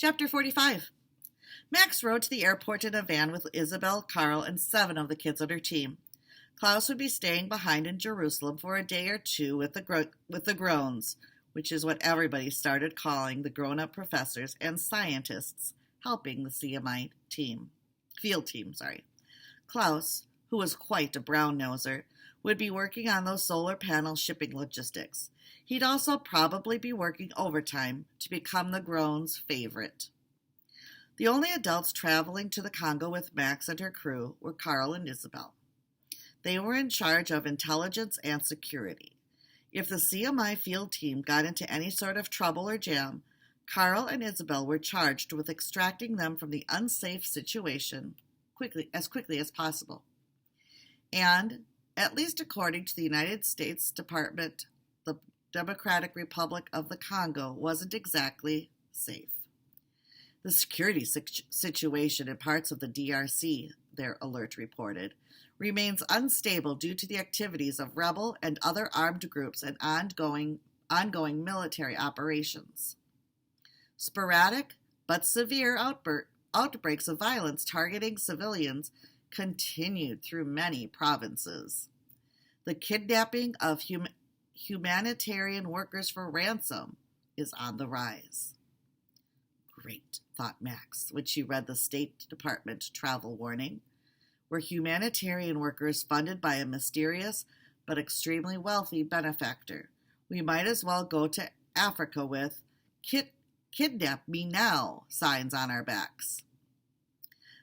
Chapter 45. Max rode to the airport in a van with Isabel, Carl, and 7 of the kids on her team. Klaus would be staying behind in Jerusalem for a day or two with the Groans, which is what everybody started calling the grown-up professors and scientists helping the CMI field team. Klaus, who was quite a brown-noser, would be working on those solar panel shipping logistics. He'd also probably be working overtime to become the Groans' favorite. The only adults traveling to the Congo with Max and her crew were Carl and Isabel. They were in charge of intelligence and security. If the CMI field team got into any sort of trouble or jam, Carl and Isabel were charged with extracting them from the unsafe situation quickly as possible. And, at least according to the United States Department, the Democratic Republic of the Congo wasn't exactly safe. The security situation in parts of the DRC, their alert reported, remains unstable due to the activities of rebel and other armed groups and ongoing military operations. Sporadic but severe outbreaks of violence targeting civilians continued through many provinces. The kidnapping of humanitarian workers for ransom is on the rise. Great, thought Max, when she read the State Department travel warning. We're humanitarian workers funded by a mysterious but extremely wealthy benefactor. We might as well go to Africa with "Kidnap me now" signs on our backs.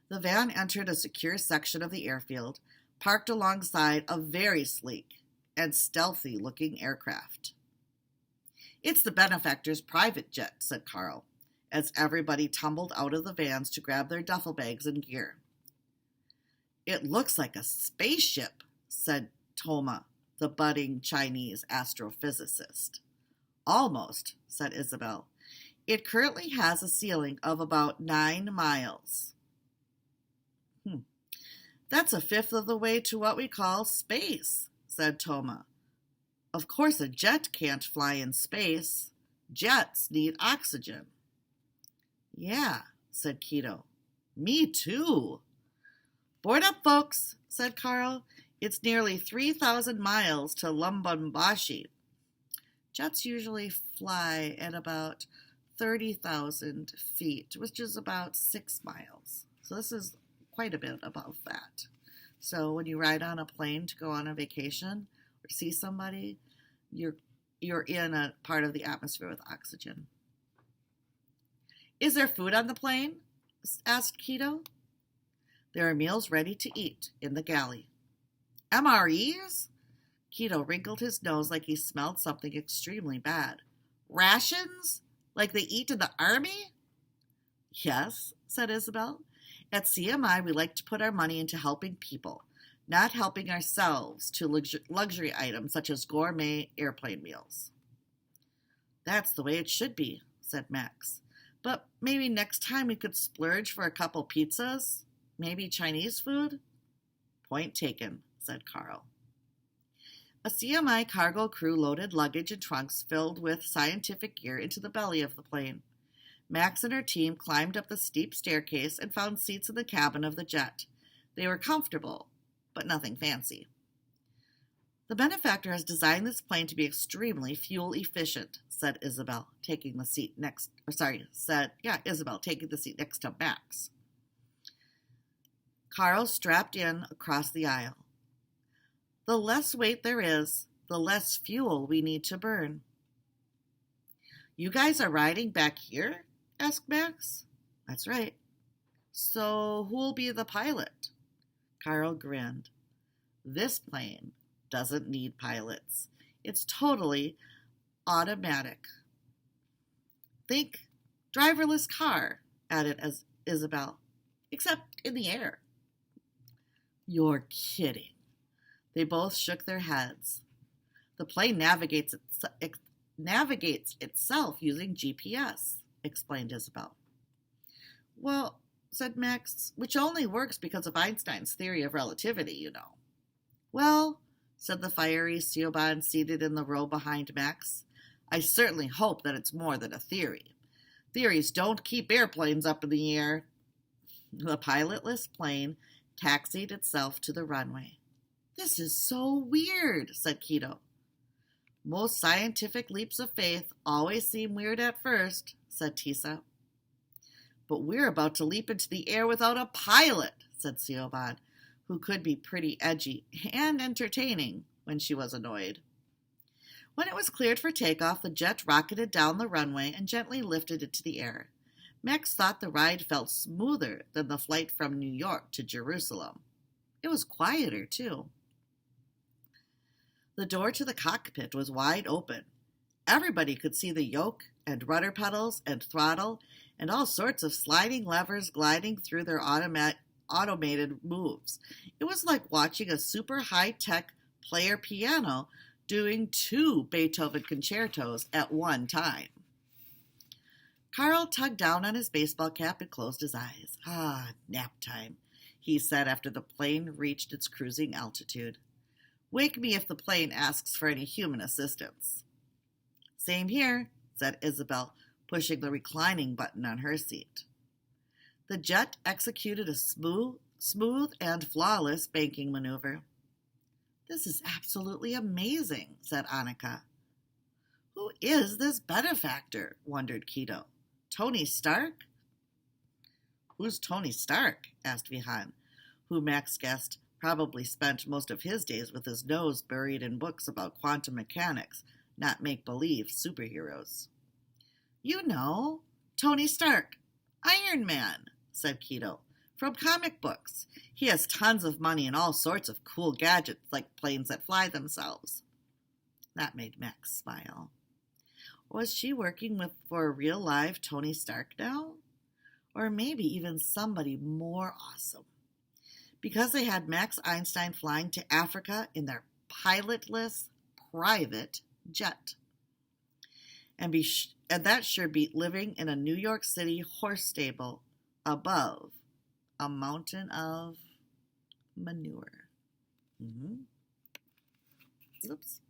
The van entered a secure section of the airfield, parked alongside a very sleek and stealthy-looking aircraft. "It's the benefactor's private jet," said Carl, as everybody tumbled out of the vans to grab their duffel bags and gear. "It looks like a spaceship," said Toma, the budding Chinese astrophysicist. "Almost," said Isabel. "It currently has a ceiling of about 9 miles. That's a fifth of the way to what we call space," said Toma. "Of course a jet can't fly in space. Jets need oxygen." "Yeah," said Keto. "Me too." "Board up, folks," said Carl. "It's nearly 3,000 miles to Lubumbashi." Jets usually fly at about 30,000 feet, which is about 6 miles. So this is quite a bit above that. So when you ride on a plane to go on a vacation or see somebody, you're in a part of the atmosphere with oxygen. "Is there food on the plane?" asked Keto. "There are meals ready to eat in the galley." "MREs?" Keto wrinkled his nose like he smelled something extremely bad. "Rations? Like they eat in the army?" "Yes," said Isabel. "At CMI, we like to put our money into helping people, not helping ourselves to luxury items such as gourmet airplane meals." "That's the way it should be," said Max. "But maybe next time we could splurge for a couple pizzas? Maybe Chinese food?" "Point taken," said Carl. A CMI cargo crew loaded luggage and trunks filled with scientific gear into the belly of the plane. Max and her team climbed up the steep staircase and found seats in the cabin of the jet. They were comfortable, but nothing fancy. "The benefactor has designed this plane to be extremely fuel efficient," said Isabel, taking the seat next to Max. Carl strapped in across the aisle. "The less weight there is, the less fuel we need to burn." "You guys are riding back here?" asked Max. "That's right." "So who'll be the pilot?" Carl grinned. "This plane doesn't need pilots. It's totally automatic." "Think driverless car," added Isabel, "except in the air." "You're kidding." They both shook their heads. "The plane navigates itself using GPS," explained Isabel. "Well," said Max, "which only works because of Einstein's theory of relativity, you know." "Well," said the fiery Siobhan seated in the row behind Max, "I certainly hope that it's more than a theory. Theories don't keep airplanes up in the air. The pilotless plane taxied itself to the runway. This is so weird, said Keto. Most scientific leaps of faith always seem weird at first, said Tisa. But we're about to leap into the air without a pilot, said Siobhan, who could be pretty edgy and entertaining when she was annoyed. When it was cleared for takeoff, the jet rocketed down the runway and gently lifted into the air. Max thought the ride felt smoother than the flight from New York to Jerusalem. It was quieter, too. The door to the cockpit was wide open. Everybody could see the yoke and rudder pedals and throttle and all sorts of sliding levers gliding through their automated moves. It was like watching a super high-tech player piano doing 2 Beethoven concertos at one time. Carl tugged down on his baseball cap and closed his eyes. Nap time, he said after the plane reached its cruising altitude. Wake me if the plane asks for any human assistance. Same here, said Isabel, pushing the reclining button on her seat. The jet executed a smooth and flawless banking maneuver. This is absolutely amazing, said Annika. Who is this benefactor? Wondered Keto. Tony Stark? Who's Tony Stark? Asked Vihan, who Max guessed probably spent most of his days with his nose buried in books about quantum mechanics, not make-believe superheroes. You know, Tony Stark, Iron Man, said Keto, from comic books. He has tons of money and all sorts of cool gadgets like planes that fly themselves. That made Max smile. Was she working for a real live Tony Stark now? Or maybe even somebody more awesome? Because they had Max Einstein flying to Africa in their pilotless private jet. And that sure beat living in a New York City horse stable above a mountain of manure. Oops.